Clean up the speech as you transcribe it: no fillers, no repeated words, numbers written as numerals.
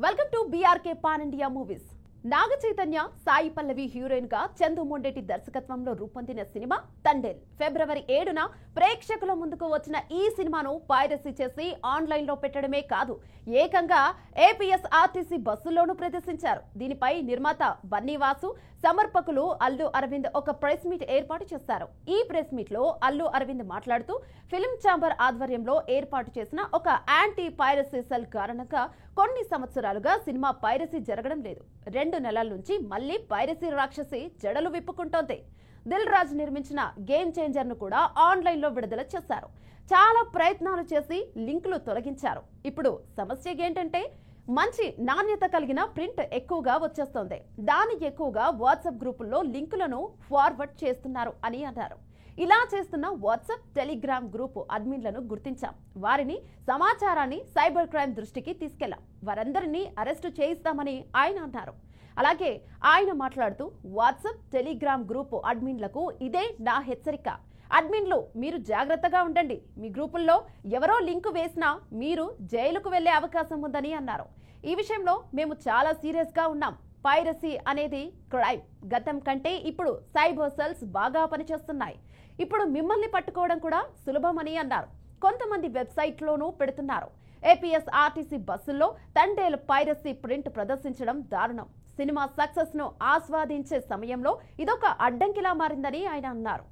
Welcome to BRK pan India movies. Naga Chaitanya, Sai Pallavi heroine గా చందు మొండేటి దర్శకత్వంలో రూపొందిన సినిమా తండేల్ ఫిబ్రవరి 7న ప్రేక్షకుల ముందుకు వచ్చిన ఈ సినిమాను పైరసీ చేసి ఆన్లైన్ లో పెట్టడమే కాదు, ఏకంగా ఏపీఎస్ఆర్టీసీ బస్సుల్లోనూ ప్రదర్శించారు. దీనిపై నిర్మాత బన్నీవాసు, సమర్పకులు అల్లు అరవింద్ ఒక ప్రెస్ మీట్ ఏర్పాటు చేశారు. ఈ ప్రెస్ మీట్ లో అల్లు అరవింద్ మాట్లాడుతూ ఫిల్మ్ ఛాంబర్ ఆధ్వర్యంలో ఏర్పాటు చేసిన ఒక యాంటీ పైరసీ సెల్ కారణంగా కొన్ని సంవత్సరాలుగా సినిమా పైరసీ జరగడం లేదు. 2 నెలల నుంచి మళ్లీ పైరసీ రాక్షసి జడలు విప్పుకుంటోంది. దిల్ రాజు నిర్మించిన గేమ్ చేంజర్ ను కూడా ఆన్లైన్ లో విడుదల చేశారు. చాలా ప్రయత్నాలు చేసి లింకులు తొలగించారు. ఇప్పుడు సమస్య ఏంటంటే మంచి నాణ్యత కలిగిన ప్రింట్ ఎక్కువగా వచ్చేస్తోంది. దానికి ఎక్కువగా వాట్సాప్ గ్రూపుల్లో లింకులను ఫార్వర్డ్ చేస్తున్నారు అని అన్నారు. ఇలా చేస్తున్న వాట్సాప్, టెలిగ్రామ్ గ్రూపు అడ్మిన్లను గుర్తించాం. వారిని సమాచారాన్ని సైబర్ క్రైమ్ దృష్టికి తీసుకెళ్లాం. వారందరినీ అరెస్టు చేయిస్తామని ఆయన అన్నారు. అలాగే ఆయన మాట్లాడుతూ వాట్సాప్, టెలిగ్రామ్ గ్రూపు అడ్మిన్లకు ఇదే నా హెచ్చరిక. అడ్మిన్లు మీరు జాగ్రత్తగా ఉండండి. మీ గ్రూపుల్లో ఎవరో లింకు వేసినా మీరు జైలుకు వెళ్లే అవకాశం ఉందని అన్నారు. ఈ విషయంలో మేము చాలా సీరియస్ గా ఉన్నాం. పైరసీ అనేది క్రైమ్. గతం కంటే ఇప్పుడు సైబర్ సెల్స్ బాగా పనిచేస్తున్నాయి. ఇప్పుడు మిమ్మల్ని పట్టుకోవడం కూడా సులభమని అన్నారు. కొంతమంది వెబ్సైట్లోనూ పెడుతున్నారు. ఏపీఎస్ఆర్టీసీ బస్సుల్లో తండేల్ పైరసీ ప్రింట్ ప్రదర్శించడం దారుణం. సినిమా సక్సెస్ ను ఆస్వాదించే సమయంలో ఇదొక అడ్డంకిలా మారిందని ఆయన అన్నారు.